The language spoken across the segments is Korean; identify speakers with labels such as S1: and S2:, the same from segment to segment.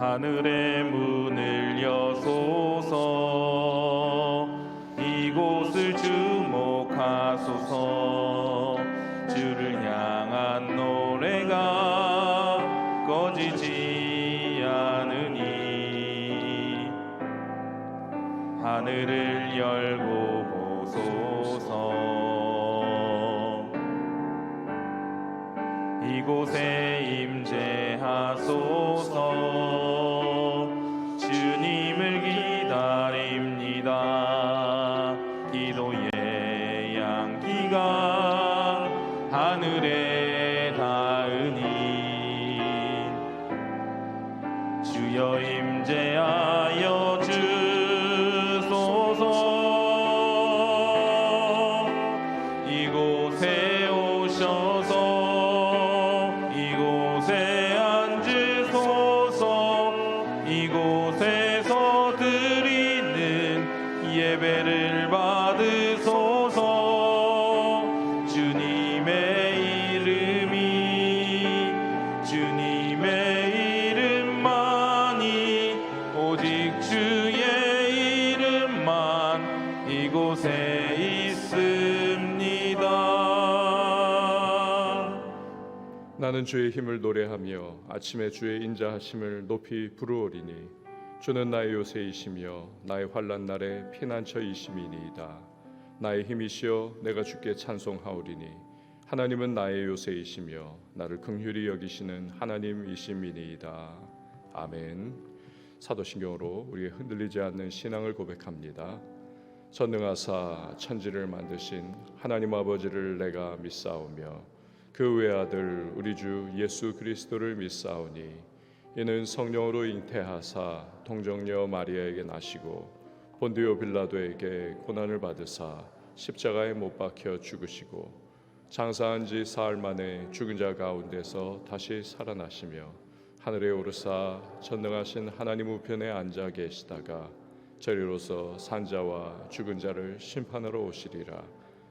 S1: 하늘의 문을 여소서. 이곳을 주목하소서. 주를 향한 노래가 꺼지지 않으니 하늘을 열고 보소서. 이곳에 임재하소서. 주님을 기다립니다. 기도의 향기가 하늘에 닿으니 주여 임재하여 주소서. 이곳에 오셔서 이곳에 앉으소서. 이곳에서 드리는 예배를 받으소서. 주님의 이름만이 오직 주의 이름만 이곳에 있습니다.
S2: 나는 주의 힘을 노래하며 아침에 주의 인자하심을 높이 부르오리니 주는 나의 요새이시며 나의 환난 날에 피난처이심이니이다. 나의 힘이시여 내가 주께 찬송하오리니 하나님은 나의 요새이시며 나를 긍휼히 여기시는 하나님이심이니이다. 아멘. 사도신경으로 우리의 흔들리지 않는 신앙을 고백합니다. 전능하사 천지를 만드신 하나님 아버지를 내가 믿사오며 그 외아들 우리 주 예수 그리스도를 믿사오니 이는 성령으로 잉태하사 동정녀 마리아에게 나시고 본디오 빌라도에게 고난을 받으사 십자가에 못 박혀 죽으시고 장사한 지 사흘 만에 죽은 자 가운데서 다시 살아나시며 하늘에 오르사 전능하신 하나님 우편에 앉아 계시다가 저리로서 산자와 죽은 자를 심판하러 오시리라.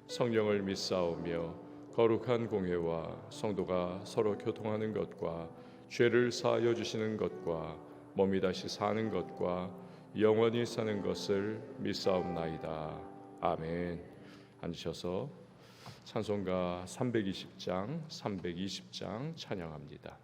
S2: 성령을 믿사오며 거룩한 공회와 성도가 서로 교통하는 것과 죄를 사하여 주시는 것과 몸이 다시 사는 것과 영원히 사는 것을 믿사옵나이다. 아멘. 앉으셔서 찬송가 320장 찬양합니다.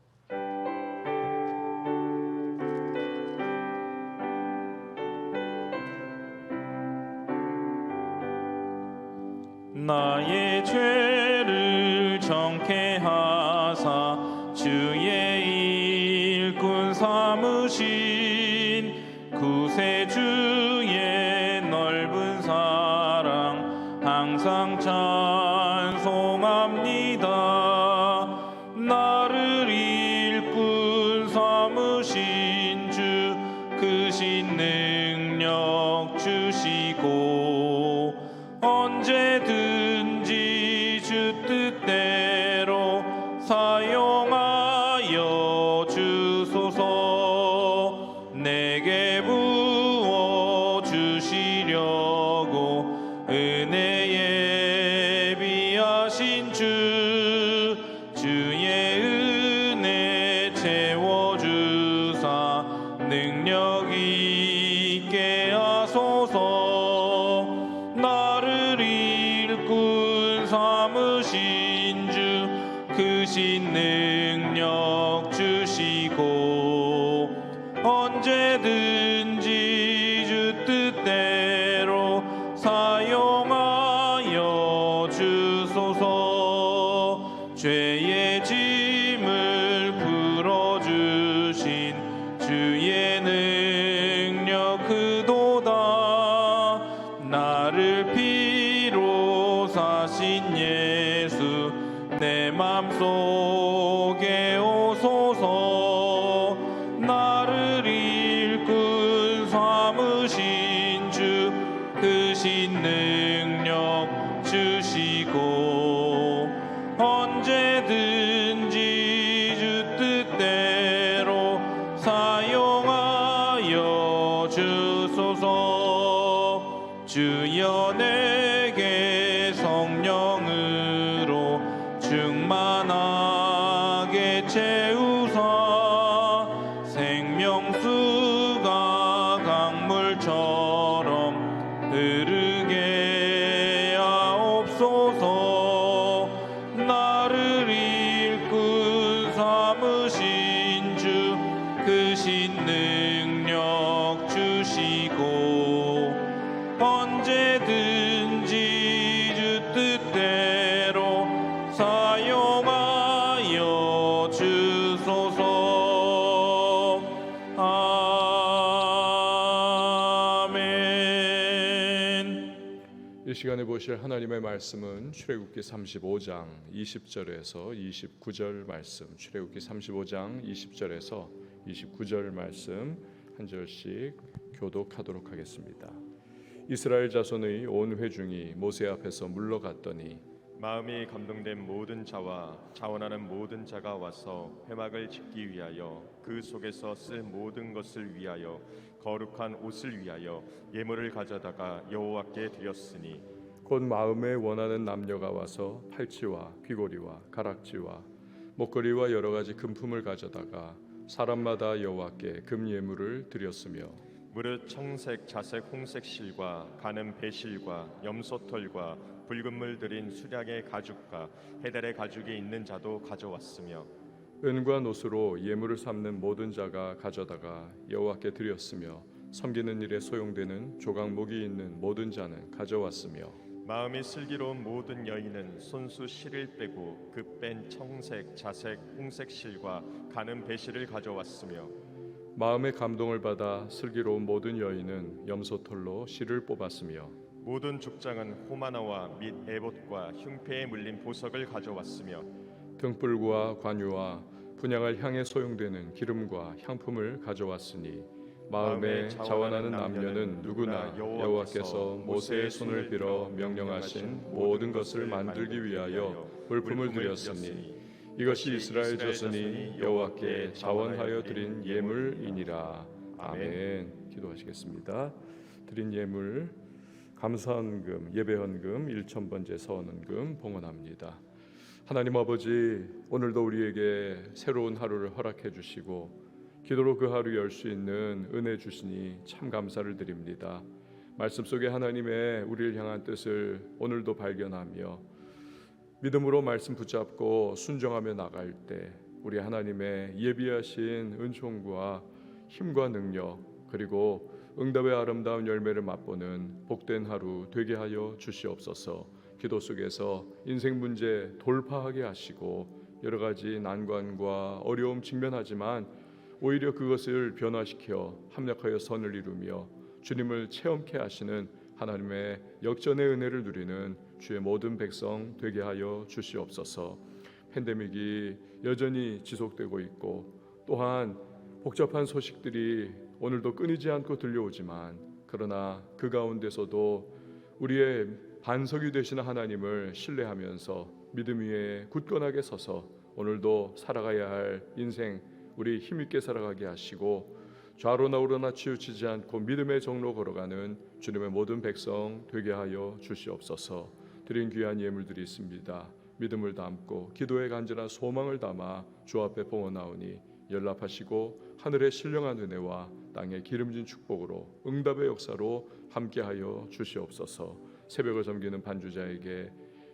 S1: 나의 죄를 정케 하사 주의 일꾼 삼으신 구세주의 넓은 사랑 항상 찬송합니다. 나를 일꾼 삼으신 주 크신 능력 주시고 언제든지 주 뜻대로 사용하여 주소서. 내게 부어 주시려고 은혜에 비하신 주 주의 은혜 채워주사 능력 있게 하소서. 나를 일꾼 삼으신 주 크신 능력 주시고 언제든지 주 뜻대로 사용하여 주소서. 죄의 짐을 풀어주신 주의 능력 크도다. 나를 피로 사신 예수 내 맘속에 오소서. 나를 일꾼 삼으신 주 크신 능력 주시고 언제든지 주 뜻대로 사용하여 주소서. 주여 내게 성령으로 충만하게 채우사 생명 크신 능력 주시고 언제든지 주 뜻대로 사용하여 주소서. 아멘.
S2: 이 시간에 보실 하나님의 말씀은 출애굽기 35장 20절에서 29절 말씀, 출애굽기 35장 20절에서 29절 말씀 한 절씩 교독하도록 하겠습니다. 이스라엘 자손의 온 회중이 모세 앞에서 물러갔더니
S3: 마음이 감동된 모든 자와 자원하는 모든 자가 와서 회막을 짓기 위하여 그 속에서 쓸 모든 것을 위하여 거룩한 옷을 위하여 예물을 가져다가 여호와께 드렸으니
S2: 곧 마음에 원하는 남녀가 와서 팔찌와 귀고리와 가락지와 목걸이와 여러 가지 금품을 가져다가 사람마다 여호와께 금 예물을 드렸으며
S3: 무릇 청색, 자색, 홍색 실과 가는 배실과 염소털과 붉은 물 들인 수량의 가죽과 해달의 가죽이 있는 자도 가져왔으며
S2: 은과 노수로 예물을 삼는 모든 자가 가져다가 여호와께 드렸으며 섬기는 일에 소용되는 조각목이 있는 모든 자는 가져왔으며
S3: 마음이 슬기로운 모든 여인은 손수 실을 빼고 그 뺀 청색, 자색, 홍색 실과 가는 배실을 가져왔으며
S2: 마음의 감동을 받아 슬기로운 모든 여인은 염소털로 실을 뽑았으며
S3: 모든 족장은 호마나와 및 에봇과 흉패에 물린 보석을 가져왔으며
S2: 등불과 관유와 분향할 향에 소용되는 기름과 향품을 가져왔으니 마음에 자원하는 남녀는 누구나 여호와께서 모세의 손을 빌어 명령하신 모든 것을 만들기 위하여 물품을 드렸으니 이것이 이스라엘 자손이 여호와께 자원하여 드린 예물이니라. 아멘. 기도하시겠습니다. 드린 예물 감사헌금, 예배헌금, 1,000번째 서헌금 봉헌합니다. 하나님 아버지, 오늘도 우리에게 새로운 하루를 허락해 주시고 기도로 그 하루 열 수 있는 은혜 주시니 참 감사를 드립니다. 말씀 속에 하나님의 우리를 향한 뜻을 오늘도 발견하며 믿음으로 말씀 붙잡고 순종하며 나갈 때 우리 하나님의 예비하신 은총과 힘과 능력 그리고 응답의 아름다운 열매를 맛보는 복된 하루 되게 하여 주시옵소서. 기도 속에서 인생 문제 돌파하게 하시고 여러 가지 난관과 어려움 직면하지만 오히려 그것을 변화시켜 합력하여 선을 이루며 주님을 체험케 하시는 하나님의 역전의 은혜를 누리는 주의 모든 백성 되게 하여 주시옵소서. 팬데믹이 여전히 지속되고 있고 또한 복잡한 소식들이 오늘도 끊이지 않고 들려오지만 그러나 그 가운데서도 우리의 반석이 되시는 하나님을 신뢰하면서 믿음 위에 굳건하게 서서 오늘도 살아가야 할 인생 우리 힘있게 살아가게 하시고 좌로나 우로나 치우치지 않고 믿음의 정로 걸어가는 주님의 모든 백성 되게 하여 주시옵소서. 드린 귀한 예물들이 있습니다. 믿음을 담고 기도의 간절한 소망을 담아 주 앞에 봉헌하오니 연락하시고 하늘의 신령한 은혜와 땅의 기름진 축복으로 응답의 역사로 함께하여 주시옵소서. 새벽을 섬기는 반주자에게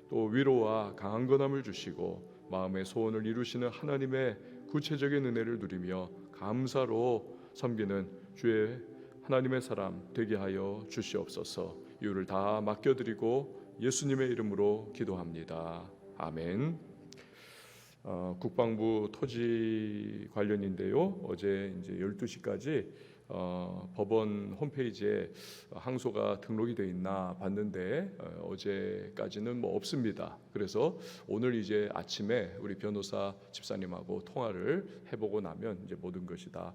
S2: 또 위로와 강한 건함을 주시고 마음의 소원을 이루시는 하나님의 구체적인 은혜를 누리며 감사로 섬기는 주의 하나님의 사람 되게 하여 주시옵소서. 이유를 다 맡겨드리고 예수님의 이름으로 기도합니다. 아멘. 국방부 토지 관련인데요. 어제 이제 12시까지 법원 홈페이지에 항소가 등록이 돼 있나 봤는데 어제까지는 뭐 없습니다. 그래서 오늘 이제 아침에 우리 변호사 집사님하고 통화를 해보고 나면 이제 모든 것이 다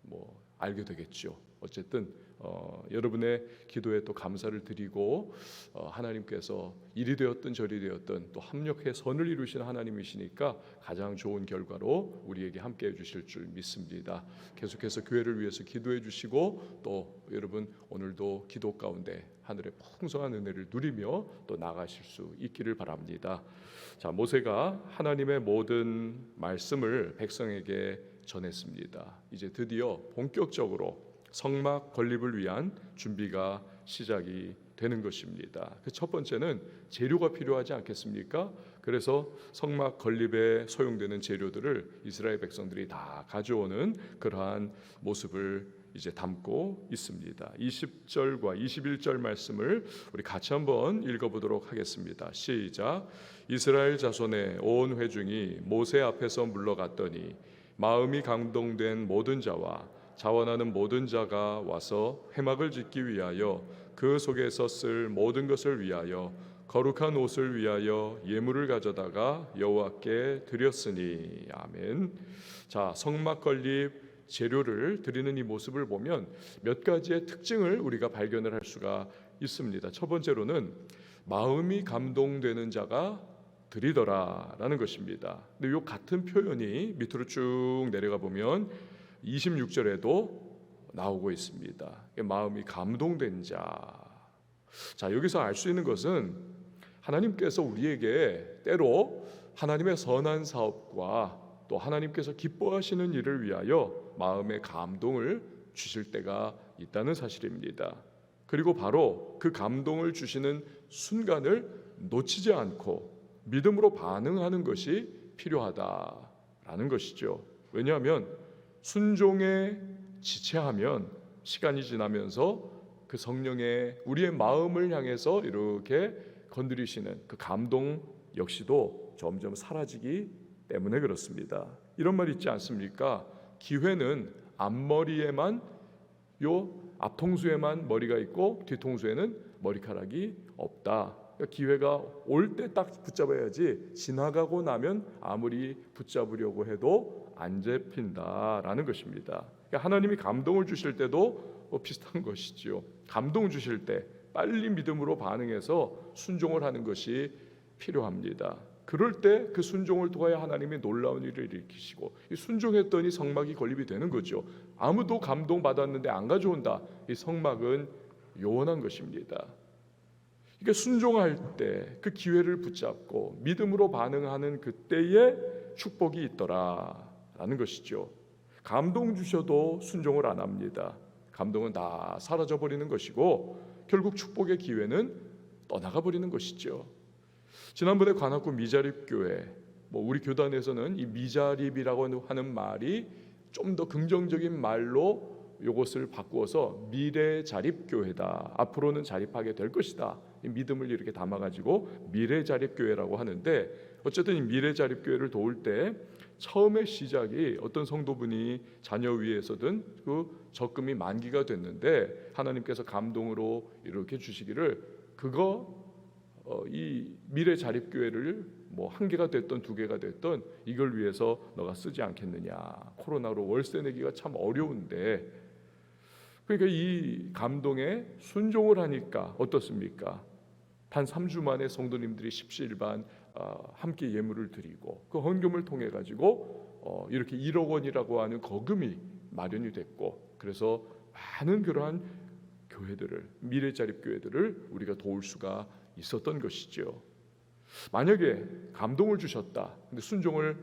S2: 뭐 알게 되겠죠. 어쨌든 여러분의 기도에 또 감사를 드리고 하나님께서 이리 되었든 저리 되었든 또 합력해 선을 이루시는 하나님이시니까 가장 좋은 결과로 우리에게 함께해 주실 줄 믿습니다. 계속해서 교회를 위해서 기도해 주시고 또 여러분 오늘도 기도 가운데 하늘의 풍성한 은혜를 누리며 또 나가실 수 있기를 바랍니다. 자, 모세가 하나님의 모든 말씀을 백성에게 전했습니다. 이제 드디어 본격적으로 성막 건립을 위한 준비가 시작이 되는 것입니다. 그 첫 번째는 재료가 필요하지 않겠습니까? 그 그래서 성막 건립에 소용되는 재료들을 이스라엘 백성들이 다 가져오는 그러한 모습을 이제 담고 있습니다. 20절과 21절 말씀을 우리 같이 한번 읽어보도록 하겠습니다. 시작. 이스라엘 자손의 온 회중이 모세 앞에서 물러갔더니 마음이 감동된 모든 자와 자원하는 모든 자가 와서 회막을 짓기 위하여 그 속에서 쓸 모든 것을 위하여 거룩한 옷을 위하여 예물을 가져다가 여호와께 드렸으니. 아멘. 자, 성막 건립 재료를 드리는 이 모습을 보면 몇 가지의 특징을 우리가 발견을 할 수가 있습니다. 첫 번째로는 마음이 감동되는 자가 드리더라라는 것입니다. 근데 이 같은 표현이 밑으로 쭉 내려가 보면 26절에도 나오고 있습니다. 마음이 감동된 자. 자, 여기서 알 수 있는 것은 하나님께서 우리에게 때로 하나님의 선한 사업과 또 하나님께서 기뻐하시는 일을 위하여 마음의 감동을 주실 때가 있다는 사실입니다. 그리고 바로 그 감동을 주시는 순간을 놓치지 않고 믿음으로 반응하는 것이 필요하다라는 것이죠. 왜냐하면 순종에 지체하면 시간이 지나면서 그 성령의 우리의 마음을 향해서 이렇게 건드리시는 그 감동 역시도 점점 사라지기 때문에 그렇습니다. 이런 말 있지 않습니까? 기회는 앞머리에만 앞통수에만 머리가 있고 뒤통수에는 머리카락이 없다. 그러니까 기회가 올 때 딱 붙잡아야지 지나가고 나면 아무리 붙잡으려고 해도 안 잡힌다라는 것입니다. 그러니까 하나님이 감동을 주실 때도 비슷한 것이지요. 감동 주실 때 빨리 믿음으로 반응해서 순종을 하는 것이 필요합니다. 그럴 때 그 순종을 통하여 하나님이 놀라운 일을 일으키시고 순종했더니 성막이 건립이 되는 거죠. 아무도 감동 받았는데 안 가져온다. 이 성막은 요원한 것입니다. 그러니까 순종할 때 그 기회를 붙잡고 믿음으로 반응하는 그때에 축복이 있더라라는 것이죠. 감동 주셔도 순종을 안 합니다. 감동은 다 사라져 버리는 것이고 결국 축복의 기회는 떠나가 버리는 것이죠. 지난번에 관악구 미자립교회, 우리 교단에서는 이 미자립이라고 하는 말이 좀 더 긍정적인 말로 이것을 바꾸어서 미래자립교회다. 앞으로는 자립하게 될 것이다. 이 믿음을 이렇게 담아가지고 미래자립교회라고 하는데, 어쨌든 이 미래자립교회를 도울 때 처음에 시작이 어떤 성도분이 자녀 위해서든 그 적금이 만기가 됐는데 하나님께서 감동으로 이렇게 주시기를 이 미래자립교회를 한 개가 됐던 두 개가 됐던 이걸 위해서 너가 쓰지 않겠느냐. 코로나로 월세 내기가 참 어려운데, 그러니까 이 감동에 순종을 하니까 어떻습니까? 단 3주 만에 성도님들이 십시일반 함께 예물을 드리고 그 헌금을 통해 가지고 이렇게 1억 원이라고 하는 거금이 마련이 됐고, 그래서 많은 그러한 교회들을, 미래자립교회들을 우리가 도울 수가 있었던 것이죠. 만약에 감동을 주셨다, 근데 순종을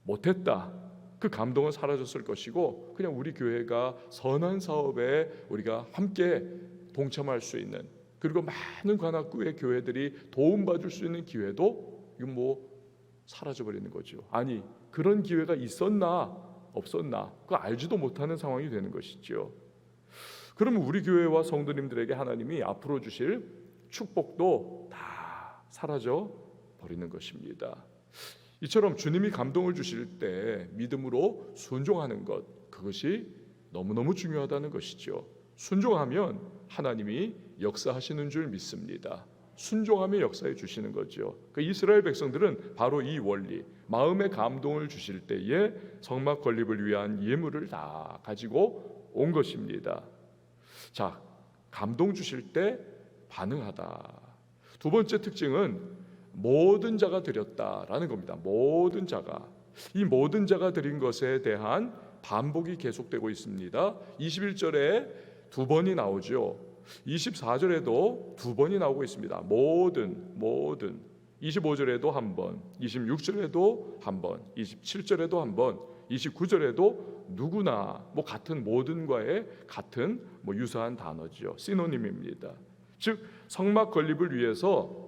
S2: 못했다, 그 감동은 사라졌을 것이고 그냥 우리 교회가 선한 사업에 우리가 함께 동참할 수 있는, 그리고 많은 관악구의 교회들이 도움받을 수 있는 기회도 이건 사라져버리는 거죠. 아니, 그런 기회가 있었나 없었나 그거 알지도 못하는 상황이 되는 것이죠. 그러면 우리 교회와 성도님들에게 하나님이 앞으로 주실 축복도 다 사라져 버리는 것입니다. 이처럼 주님이 감동을 주실 때 믿음으로 순종하는 것, 그것이 너무너무 중요하다는 것이죠. 순종하면 하나님이 역사하시는 줄 믿습니다. 순종하며 역사해 주시는 거죠. 그 이스라엘 백성들은 바로 이 원리, 마음의 감동을 주실 때에 성막 건립을 위한 예물을 다 가지고 온 것입니다. 자, 감동 주실 때 반응하다. 두 번째 특징은 모든 자가 드렸다라는 겁니다. 모든 자가. 이 모든 자가 드린 것에 대한 반복이 계속되고 있습니다. 21절에 두 번이 나오죠. 24절에도 두 번이 나오고 있습니다. 모든. 25절에도 한 번, 26절에도 한 번, 27절에도 한 번, 29절에도 누구나, 같은 모든과의 같은 유사한 단어죠. 시노님입니다. 즉 성막 건립을 위해서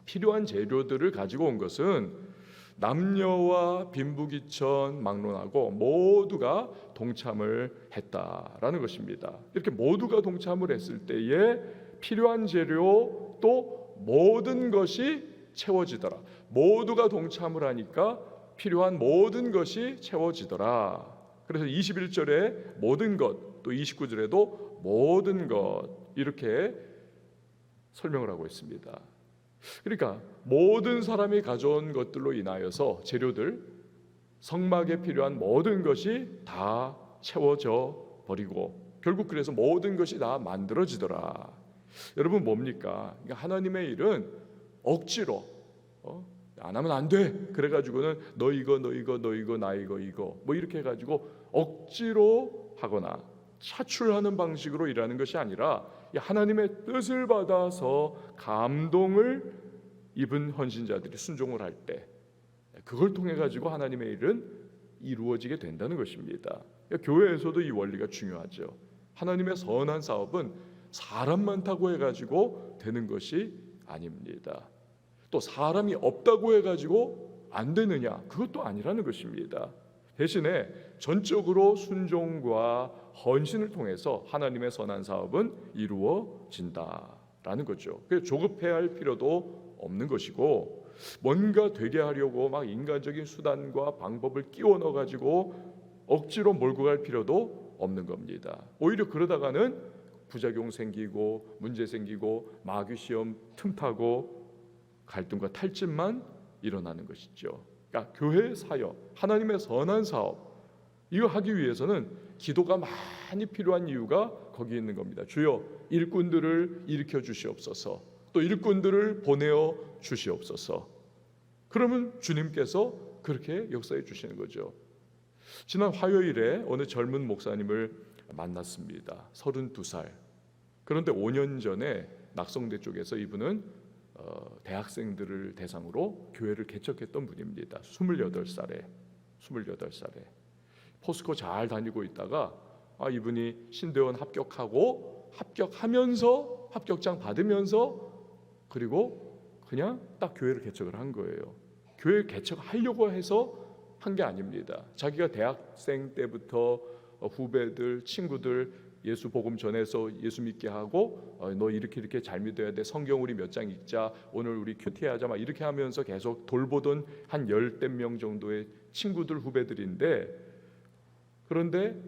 S2: 필요한 재료들을 가지고 온 것은 남녀와 빈부귀천 막론하고 모두가 동참을 했다라는 것입니다. 이렇게 모두가 동참을 했을 때에 필요한 재료 또 모든 것이 채워지더라. 모두가 동참을 하니까 필요한 모든 것이 채워지더라. 그래서 21절에 모든 것, 또 29절에도 모든 것 이렇게 설명을 하고 있습니다. 그러니까 모든 사람이 가져온 것들로 인하여서 재료들, 성막에 필요한 모든 것이 다 채워져 버리고 결국 그래서 모든 것이 다 만들어지더라. 여러분 뭡니까? 하나님의 일은 억지로 안 하면 안 돼. 그래가지고는 너 이거 나 이거 뭐 이렇게 해가지고 억지로 하거나 차출하는 방식으로 일하는 것이 아니라 하나님의 뜻을 받아서 감동을 입은 헌신자들이 순종을 할 때 그걸 통해 가지고 하나님의 일은 이루어지게 된다는 것입니다. 교회에서도 이 원리가 중요하죠. 하나님의 선한 사업은 사람 많다고 해가지고 되는 것이 아닙니다. 또 사람이 없다고 해가지고 안 되느냐? 그것도 아니라는 것입니다. 대신에 전적으로 순종과 헌신을 통해서 하나님의 선한 사업은 이루어진다라는 거죠. 그래서 조급해야 할 필요도 없는 것이고 뭔가 되게 하려고 막 인간적인 수단과 방법을 끼워 넣어 가지고 억지로 몰고 갈 필요도 없는 겁니다. 오히려 그러다가는 부작용 생기고 문제 생기고 마귀 시험 틈타고 갈등과 탈진만 일어나는 것이죠. 그러니까 교회의 사역, 하나님의 선한 사업 이거 하기 위해서는 기도가 많이 필요한 이유가 거기에 있는 겁니다. 주여 일꾼들을 일으켜 주시옵소서. 또 일꾼들을 보내어 주시옵소서. 그러면 주님께서 그렇게 역사해 주시는 거죠. 지난 화요일에 어느 젊은 목사님을 만났습니다. 32살. 그런데 5년 전에 낙성대 쪽에서 이분은 대학생들을 대상으로 교회를 개척했던 분입니다. 28살에 포스코 잘 다니고 있다가 이분이 신대원 합격하면서 합격장 받으면서 그리고 그냥 딱 교회를 개척을 한 거예요. 교회 개척하려고 해서 한 게 아닙니다. 자기가 대학생 때부터 후배들, 친구들 예수 복음 전해서 예수 믿게 하고 너 이렇게 잘 믿어야 돼. 성경 우리 몇 장 읽자. 오늘 우리 큐티하자. 막 이렇게 하면서 계속 돌보던 한 10대 명 정도의 친구들 후배들인데 그런데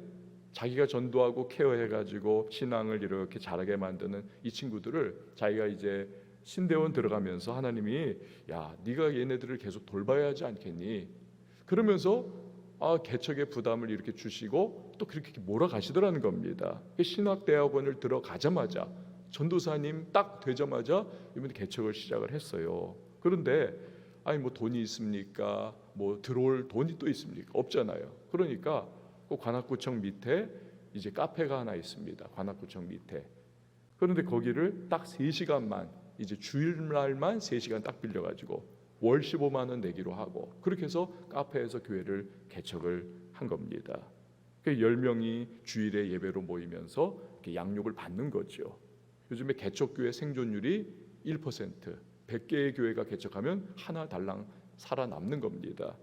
S2: 자기가 전도하고 케어해가지고 신앙을 이렇게 자라게 만드는 이 친구들을 자기가 이제 신대원 들어가면서 하나님이 야 네가 얘네들을 계속 돌봐야 하지 않겠니? 그러면서 개척의 부담을 이렇게 주시고 또 그렇게 몰아가시더라는 겁니다. 신학대학원을 들어가자마자 전도사님 딱 되자마자 이분이 개척을 시작을 했어요. 그런데 뭐 돈이 있습니까? 뭐 들어올 돈이 또 있습니까? 없잖아요. 그러니까 그 관악구청 밑에 이제 카페가 하나 있습니다. 관악구청 밑에. 그런데 거기를 딱 3시간만 이제 주일날만 3시간 딱 빌려가지고 월 15만 원 내기로 하고 그렇게 해서 카페에서 교회를 개척을 한 겁니다. 10명이 주일에 예배로 모이면서 이렇게 양육을 받는 거죠. 요즘에 개척교회 생존율이 1%, 100개의 교회가 개척하면 하나 달랑 살아남는 겁니다.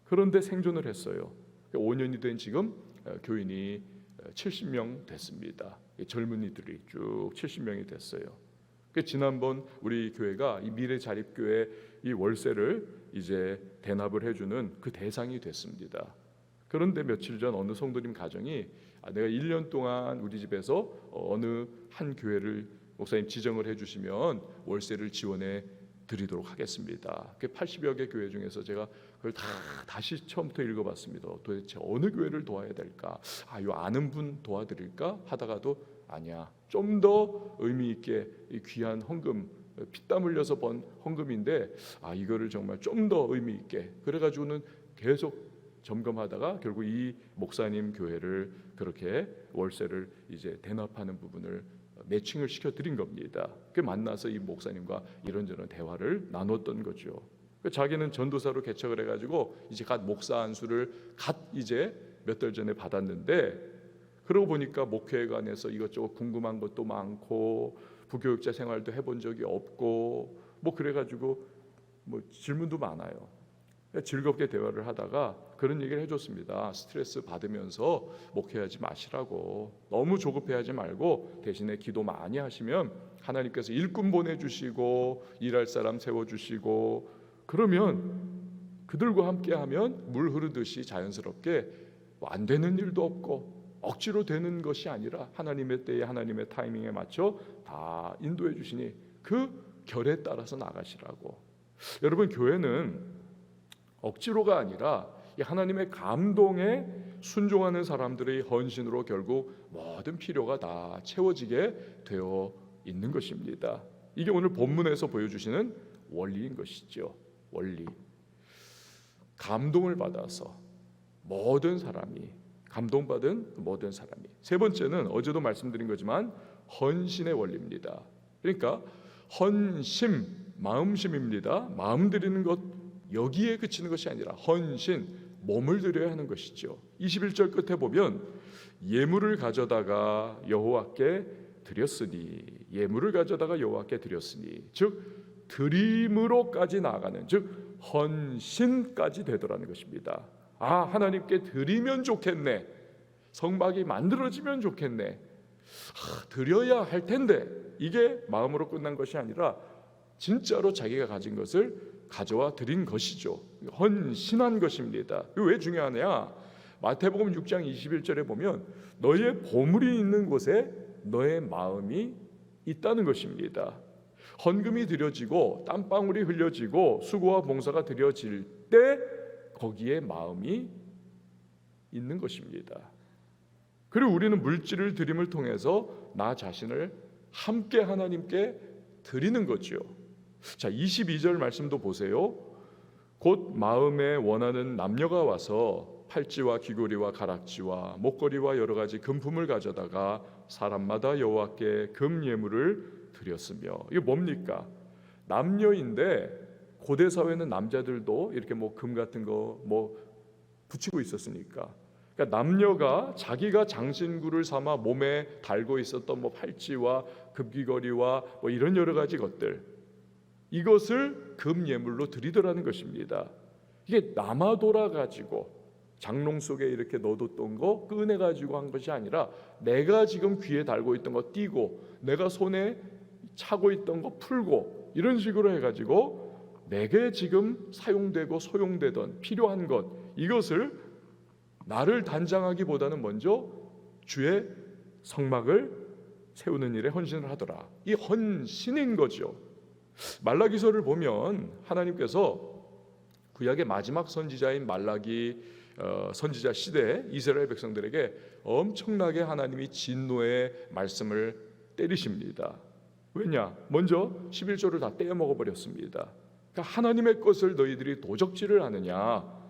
S2: 그런데 생존을 했어요. 5년이 된 지금 교인이 70명 됐습니다. 젊은이들이 쭉 70명이 됐어요. 지난번 우리 교회가 이 미래자립교회 이 월세를 이제 대납을 해주는 그 대상이 됐습니다. 그런데 며칠 전 어느 성도님 가정이 내가 1년 동안 우리 집에서 어느 한 교회를 목사님 지정을 해주시면 월세를 지원해 드리도록 하겠습니다. 80여 개 교회 중에서 제가 그걸 다시 처음부터 읽어봤습니다. 도대체 어느 교회를 도와야 될까? 요 아는 분 도와드릴까? 하다가도 아니야. 좀 더 의미 있게 이 귀한 헌금, 피땀 흘려서 번 헌금인데 이거를 정말 좀 더 의미 있게 그래가지고는 계속 점검하다가 결국 이 목사님 교회를 그렇게 월세를 이제 대납하는 부분을 매칭을 시켜드린 겁니다. 그 만나서 이 목사님과 이런저런 대화를 나눴던 거죠. 자기는 전도사로 개척을 해가지고 이제 갓 목사 안수를 이제 몇 달 전에 받았는데 그러고 보니까 목회관에서 이것저것 궁금한 것도 많고 부교육자 생활도 해본 적이 없고 뭐 그래가지고 뭐 질문도 많아요. 즐겁게 대화를 하다가 그런 얘기를 해줬습니다. 스트레스 받으면서 목회하지 마시라고. 너무 조급해하지 말고 대신에 기도 많이 하시면 하나님께서 일꾼 보내주시고 일할 사람 세워주시고, 그러면 그들과 함께하면 물 흐르듯이 자연스럽게 안 되는 일도 없고 억지로 되는 것이 아니라 하나님의 때에 하나님의 타이밍에 맞춰 다 인도해 주시니 그 결에 따라서 나가시라고. 여러분, 교회는 억지로가 아니라 하나님의 감동에 순종하는 사람들의 헌신으로 결국 모든 필요가 다 채워지게 되어 있는 것입니다. 이게 오늘 본문에서 보여주시는 원리인 것이죠. 원리. 감동을 받아서 모든 사람이, 감동받은 모든 사람이. 세 번째는 어제도 말씀드린 거지만 헌신의 원리입니다. 그러니까 헌심, 마음심입니다. 마음 드리는 것, 여기에 그치는 것이 아니라 헌신, 몸을 드려야 하는 것이죠. 21절 끝에 보면 예물을 가져다가 여호와께 드렸으니, 예물을 가져다가 여호와께 드렸으니, 즉 드림으로까지 나아가는, 즉 헌신까지 되더라는 것입니다. 아, 하나님께 드리면 좋겠네, 성막이 만들어지면 좋겠네, 드려야 할 텐데, 이게 마음으로 끝난 것이 아니라 진짜로 자기가 가진 것을 가져와 드린 것이죠. 헌신한 것입니다. 왜 중요하냐? 마태복음 6장 21절에 보면 너의 보물이 있는 곳에 너의 마음이 있다는 것입니다. 헌금이 드려지고 땀방울이 흘려지고 수고와 봉사가 드려질 때 거기에 마음이 있는 것입니다. 그리고 우리는 물질을 드림을 통해서 나 자신을 함께 하나님께 드리는 거죠. 자, 22절 말씀도 보세요. 곧 마음에 원하는 남녀가 와서 팔찌와 귀고리와 가락지와 목걸이와 여러 가지 금품을 가져다가 사람마다 여호와께 금 예물을 드렸으며. 이게 뭡니까? 남녀인데 고대 사회는 남자들도 이렇게 뭐 금 같은 거 뭐 붙이고 있었으니까, 그러니까 남녀가 자기가 장신구를 삼아 몸에 달고 있었던 뭐 팔찌와 금귀걸이와 뭐 이런 여러 가지 것들, 이것을 금 예물로 드리더라는 것입니다. 이게 남아 돌아 가지고 장롱 속에 이렇게 넣어뒀던 거 꺼내 가지고 한 것이 아니라 내가 지금 귀에 달고 있던 거 띄고 내가 손에 차고 있던 거 풀고 이런 식으로 해가지고 내게 지금 사용되고 소용되던 필요한 것, 이것을 나를 단장하기보다는 먼저 주의 성막을 세우는 일에 헌신을 하더라. 이 헌신인 거죠. 말라기서를 보면 하나님께서 구약의 마지막 선지자인 말라기 선지자 시대에 이스라엘 백성들에게 엄청나게 하나님이 진노의 말씀을 때리십니다. 왜냐? 먼저 11조를 다 떼어먹어 버렸습니다. 그러니까 하나님의 것을 너희들이 도적질을 하느냐?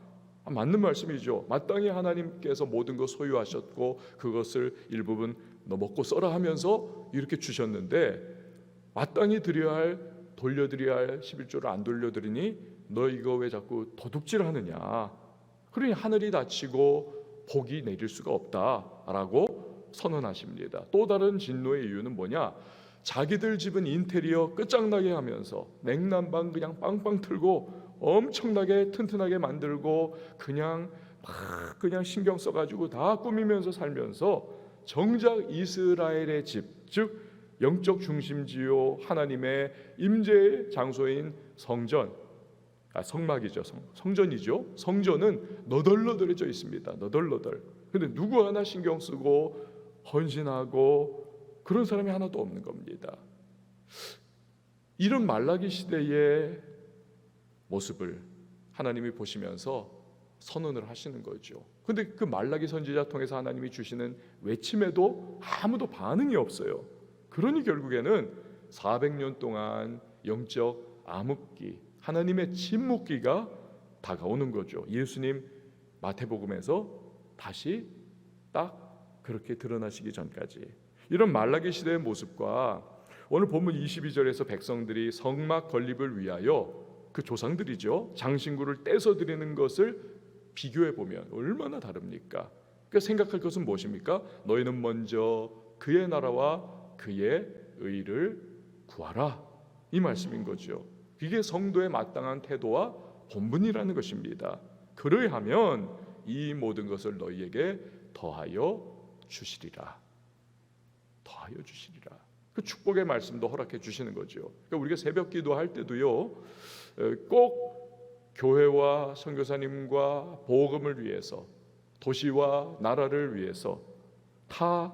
S2: 맞는 말씀이죠. 마땅히 하나님께서 모든 것 소유하셨고 그것을 일부분 너 먹고 써라 하면서 이렇게 주셨는데, 마땅히 드려야 할, 돌려드려야 할 11조를 안 돌려드리니 너 이거 왜 자꾸 도둑질하느냐? 그러니 하늘이 닫히고 복이 내릴 수가 없다라고 선언하십니다. 또 다른 진노의 이유는 뭐냐? 자기들 집은 인테리어 끝장나게 하면서 냉난방 그냥 빵빵 틀고 엄청나게 튼튼하게 만들고 그냥 신경 써가지고 다 꾸미면서 살면서 정작 이스라엘의 집, 즉 영적 중심지요 하나님의 임재의 장소인 성전, 성막이죠. 성전이죠. 성전은 너덜너덜해져 있습니다. 너덜너덜. 근데 누구 하나 신경 쓰고 헌신하고 그런 사람이 하나도 없는 겁니다. 이런 말라기 시대의 모습을 하나님이 보시면서 선언을 하시는 거죠. 근데 그 말라기 선지자 통해서 하나님이 주시는 외침에도 아무도 반응이 없어요. 그러니 결국에는 400년 동안 영적 암흑기, 하나님의 침묵기가 다가오는 거죠. 예수님 마태복음에서 다시 딱 그렇게 드러나시기 전까지. 이런 말라기 시대의 모습과 오늘 본문 22절에서 백성들이 성막 건립을 위하여 그 조상들이죠, 장신구를 떼서 드리는 것을 비교해 보면 얼마나 다릅니까? 그러니까 생각할 것은 무엇입니까? 너희는 먼저 그의 나라와 그의 의를 구하라, 이 말씀인 거죠. 그게 성도의 마땅한 태도와 본분이라는 것입니다. 그러하면 이 모든 것을 너희에게 더하여 주시리라. 더하여 주시리라. 그 축복의 말씀도 허락해 주시는 거죠. 그러니까 우리가 새벽 기도할 때도요, 꼭 교회와 선교사님과 복음을 위해서, 도시와 나라를 위해서, 타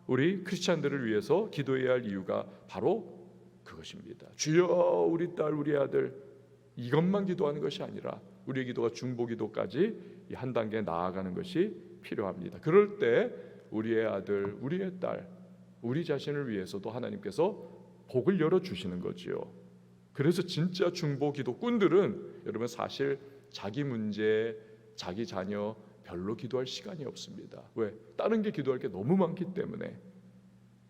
S2: 우리 크리스찬들을 위해서 기도해야 할 이유가 바로 그것입니다. 주여 우리 딸 우리 아들, 이것만 기도하는 것이 아니라 우리의 기도가 중보기도까지 한 단계 나아가는 것이 필요합니다. 그럴 때 우리의 아들 우리의 딸, 우리 자신을 위해서도 하나님께서 복을 열어주시는 거지요. 그래서 진짜 중보기도꾼들은 여러분 사실 자기 문제, 자기 자녀 별로 기도할 시간이 없습니다. 왜? 다른 게 기도할 게 너무 많기 때문에.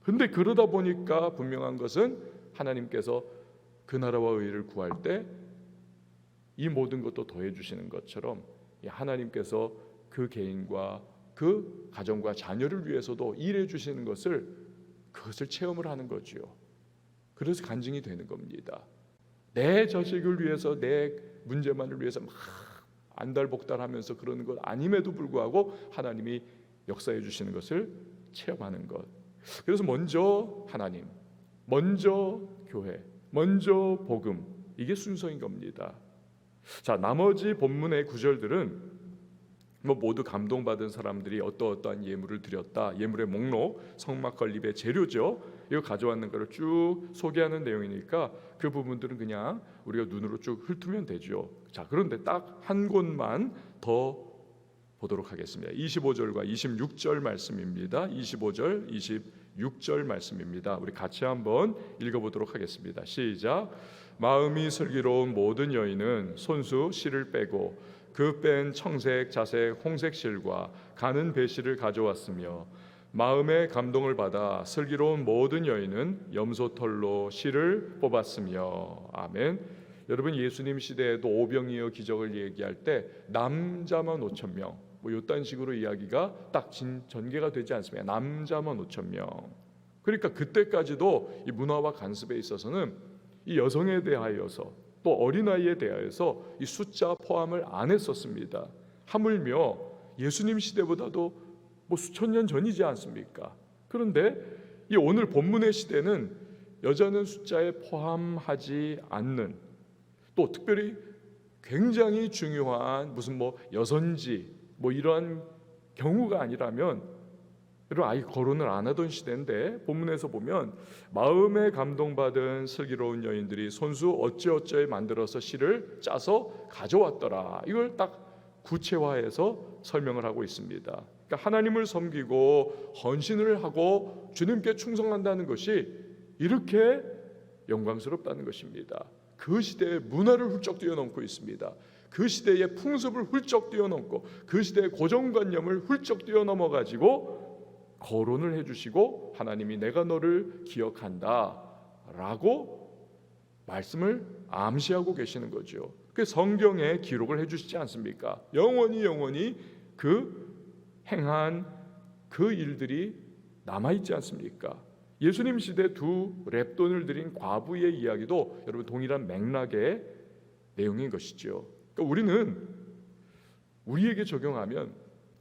S2: 근데 그러다 보니까 분명한 것은 하나님께서 그 나라와 의를 구할 때 이 모든 것도 더해 주시는 것처럼 하나님께서 그 개인과 그 가정과 자녀를 위해서도 일해 주시는 그것을 체험을 하는 거지요. 그래서 간증이 되는 겁니다. 내 자식을 위해서, 내 문제만을 위해서 막 안달복달하면서 그러는 것 아님에도 불구하고 하나님이 역사해 주시는 것을 체험하는 것. 그래서 먼저 하나님, 먼저 교회, 먼저 복음, 이게 순서인 겁니다. 자, 나머지 본문의 구절들은 모두 감동받은 사람들이 어떠한 예물을 드렸다, 예물의 목록, 성막 건립의 재료죠, 이거 가져왔는 것을 쭉 소개하는 내용이니까 그 부분들은 그냥 우리가 눈으로 쭉 훑으면 되죠. 자, 그런데 딱 한 곳만 더 보도록 하겠습니다. 25절과 26절 말씀입니다. 25절, 26절 말씀입니다. 우리 같이 한번 읽어보도록 하겠습니다. 시작. 마음이 슬기로운 모든 여인은 손수 실을 빼고 그 뺀 청색, 자색, 홍색 실과 가는 배실을 가져왔으며 마음의 감동을 받아 슬기로운 모든 여인은 염소털로 실을 뽑았으며. 아멘. 여러분, 예수님 시대에도 오병이어 기적을 얘기할 때 남자만 5천 명, 이딴 식으로 이야기가 딱 전개가 되지 않습니까? 남자만 5천 명. 그러니까 그때까지도 이 문화와 간습에 있어서는 이 여성에 대하여서 또 어린아이에 대하여서 이 숫자 포함을 안 했었습니다. 하물며 예수님 시대보다도 수천 년 전이지 않습니까? 그런데 이 오늘 본문의 시대는 여자는 숫자에 포함하지 않는, 또 특별히 굉장히 중요한 무슨 여선지 이러한 경우가 아니라면, 여러분 아예 거론을 안 하던 시대인데 본문에서 보면 마음에 감동받은 슬기로운 여인들이 손수 어찌어찌 만들어서 실을 짜서 가져왔더라. 이걸 딱 구체화해서 설명을 하고 있습니다. 그러니까 하나님을 섬기고 헌신을 하고 주님께 충성한다는 것이 이렇게 영광스럽다는 것입니다. 그 시대의 문화를 훌쩍 뛰어넘고 있습니다. 그 시대의 풍습을 훌쩍 뛰어넘고 그 시대의 고정관념을 훌쩍 뛰어넘어 가지고 거론을 해주시고 하나님이 내가 너를 기억한다 라고 말씀을 암시하고 계시는 거죠. 그 성경에 기록을 해주시지 않습니까? 영원히 그 행한 그 일들이 남아있지 않습니까? 예수님 시대 두 랩돈을 드린 과부의 이야기도 여러분 동일한 맥락의 내용인 것이죠. 그러니까 우리는 우리에게 적용하면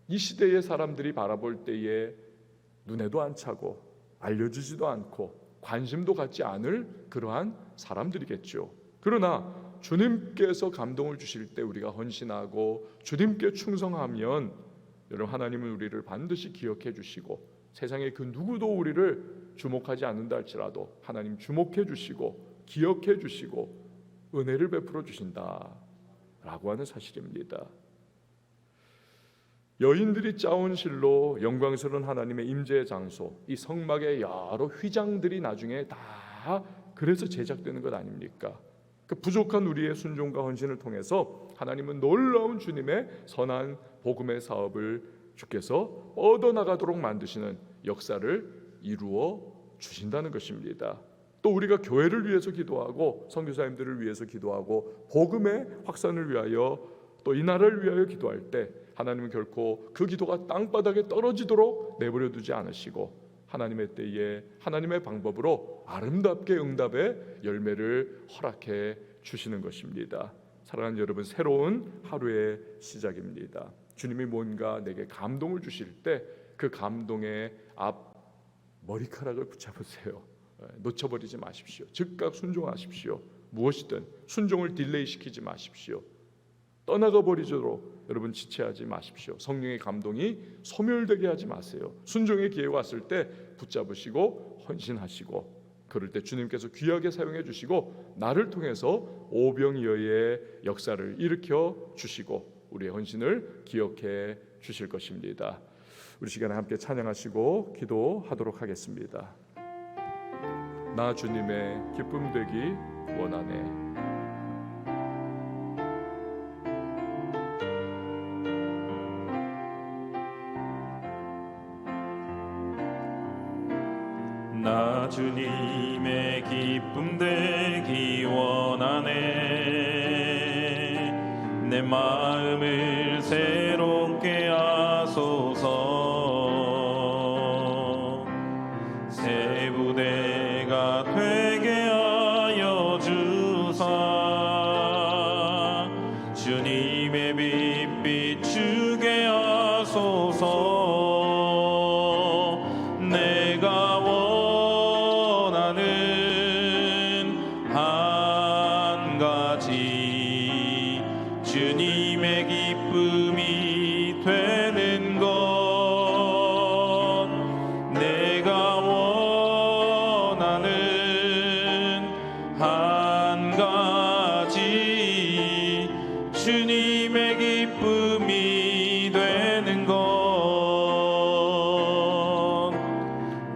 S2: 이 시대의 사람들이 바라볼 때에 눈에도 안 차고 알려주지도 않고 관심도 갖지 않을 그러한 사람들이겠죠. 그러나 주님께서 감동을 주실 때 우리가 헌신하고 주님께 충성하면 여러분 하나님은 우리를 반드시 기억해 주시고 세상에 그 누구도 우리를 주목하지 않는다 할지라도 하나님 주목해 주시고 기억해 주시고 은혜를 베풀어 주신다라고 하는 사실입니다. 여인들이 짜온 실로 영광스러운 하나님의 임재의 장소, 이 성막의 여러 휘장들이 나중에 다 그래서 제작되는 것 아닙니까? 그 부족한 우리의 순종과 헌신을 통해서 하나님은 놀라운 주님의 선한 복음의 사업을 주께서 뻗어나가도록 만드시는 역사를 이루어 주신다는 것입니다. 또 우리가 교회를 위해서 기도하고 선교사님들을 위해서 기도하고 복음의 확산을 위하여 또 이 나라를 위하여 기도할 때 하나님은 결코 그 기도가 땅바닥에 떨어지도록 내버려 두지 않으시고 하나님의 때에 하나님의 방법으로 아름답게 응답의 열매를 허락해 주시는 것입니다. 사랑하는 여러분, 새로운 하루의 시작입니다. 주님이 뭔가 내게 감동을 주실 때 그 감동의 앞 머리카락을 붙잡으세요. 놓쳐버리지 마십시오. 즉각 순종하십시오. 무엇이든 순종을 딜레이 시키지 마십시오. 떠나가 버리도록 여러분 지체하지 마십시오. 성령의 감동이 소멸되게 하지 마세요. 순종의 기회가 왔을 때 붙잡으시고 헌신하시고, 그럴 때 주님께서 귀하게 사용해 주시고 나를 통해서 오병이어의 역사를 일으켜 주시고 우리의 헌신을 기억해 주실 것입니다. 우리 시간에 함께 찬양하시고 기도하도록 하겠습니다. 나 주님의 기쁨 되기 원하네.
S1: 나 주님의 기쁨 되기 원하네. 내 마음을 새롭게 하소서. 새 부대가 되게 하여 주사. 주님의 빛 비추게 하소서. 내가 원하는 한 가지, 주님의 기쁨이 되는 것. 내가 원하는 한 가지, 주님의 기쁨이 되는 것.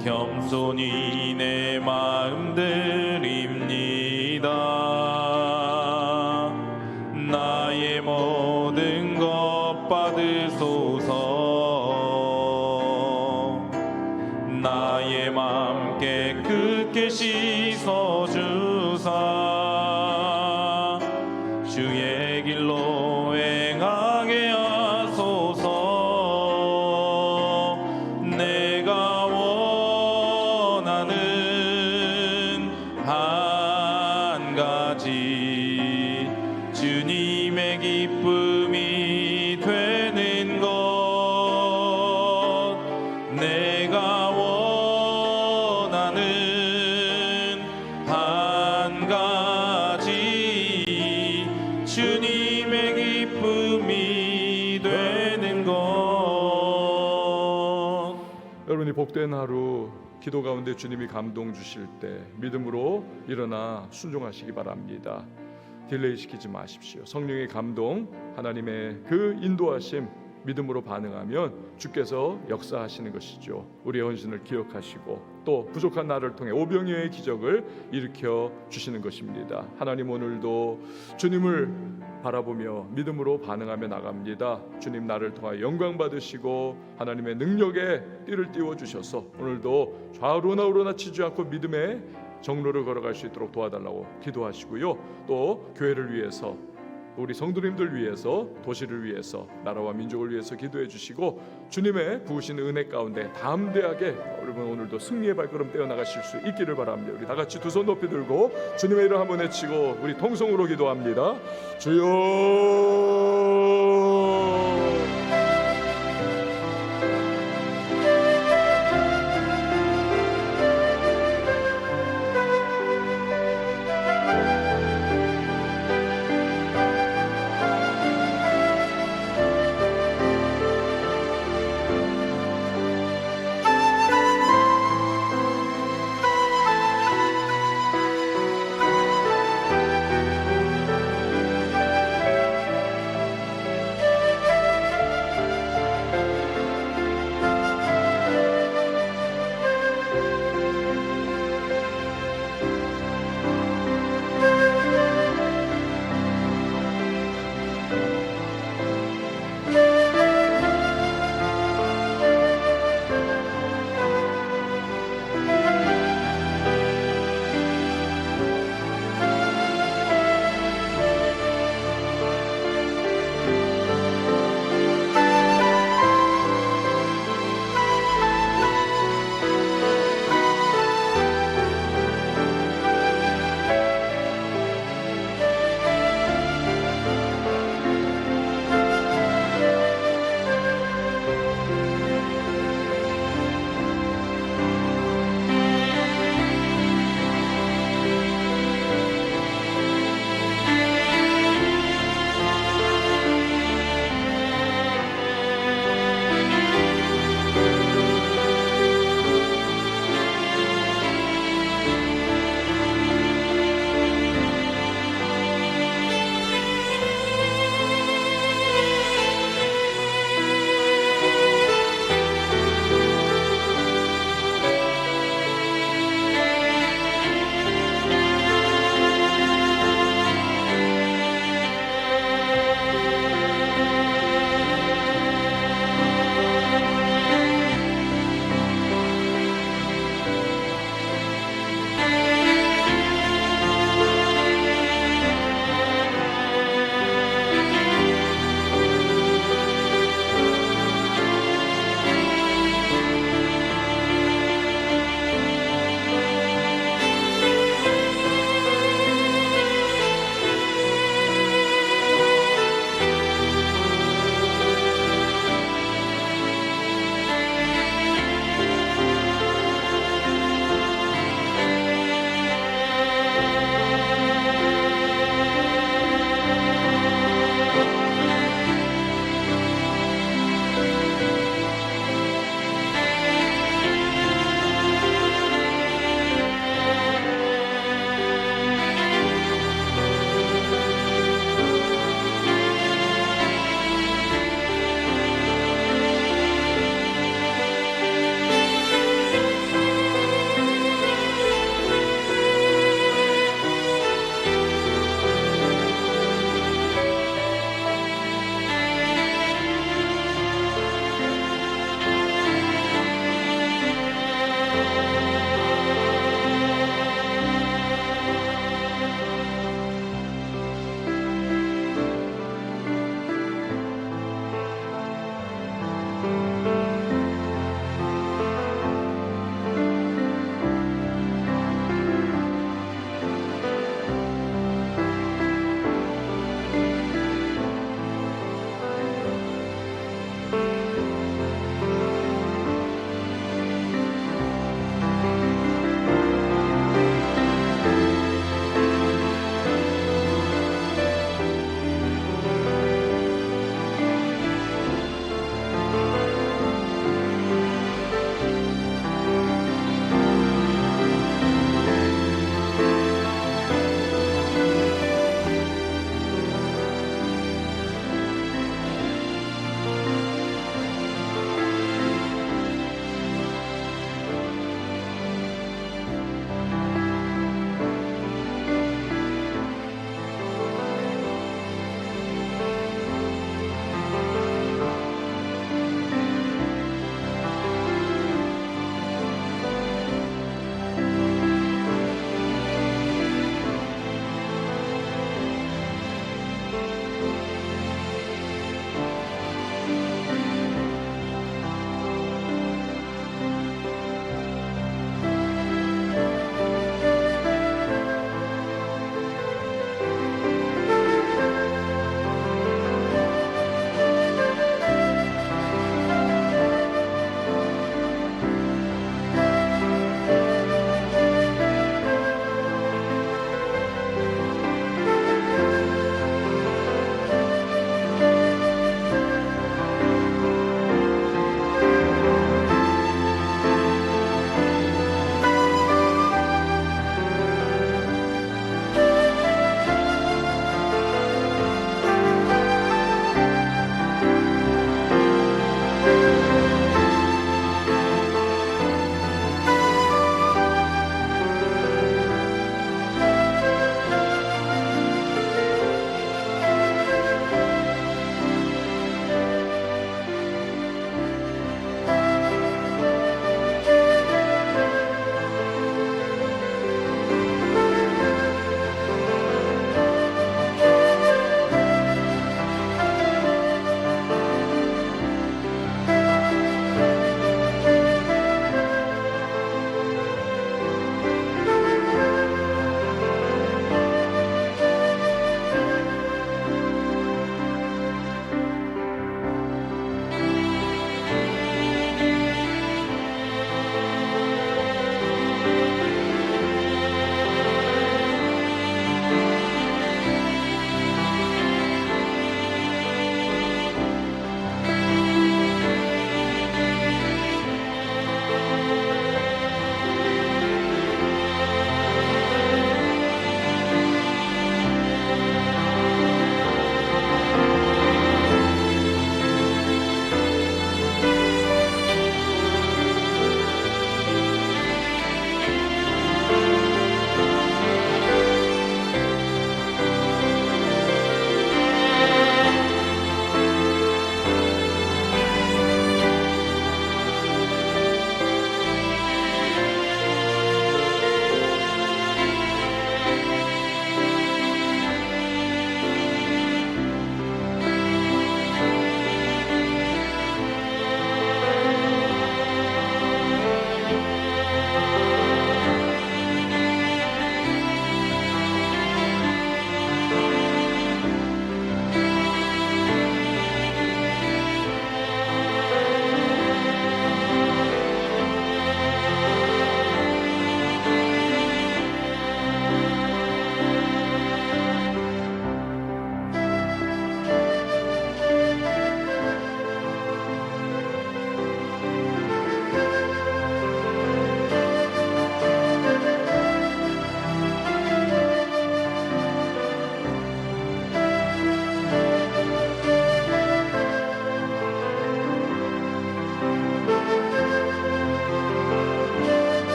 S1: 겸손히 내 마음 드립니다. 나의 모든 것 받으소서. 나의 맘 깨끗게 씻어주사. 주의 길로 행하게 하소서. 내가 원하는 한 가지, 주님의 기쁨이 되는 것. 내가 원하는 한 가지, 주님의 기쁨이 되는 것.
S2: 여러분이 복된 하루, 기도 가운데 주님이 감동 주실 때 믿음으로 일어나 순종하시기 바랍니다. 딜레이 시키지 마십시오. 성령의 감동, 하나님의 그 인도하심 믿음으로 반응하면 주께서 역사하시는 것이죠. 우리의 헌신을 기억하시고 또 부족한 나를 통해 오병이어의 기적을 일으켜 주시는 것입니다. 하나님, 오늘도 주님을 바라보며 믿음으로 반응하며 나갑니다. 주님, 나를 통하여 영광 받으시고 하나님의 능력에 띠를 띄워 주셔서 오늘도 좌우로나 우로나 치지 않고 믿음의 정로를 걸어갈 수 있도록 도와달라고 기도하시고요. 또 교회를 위해서, 우리 성도님들 위해서, 도시를 위해서, 나라와 민족을 위해서 기도해 주시고 주님의 부으신 은혜 가운데 담대하게 여러분 오늘도 승리의 발걸음 떼어나가실 수 있기를 바랍니다. 우리 다 같이 두 손 높이 들고 주님의 이름 한번 외치고 우리 통성으로 기도합니다. 주여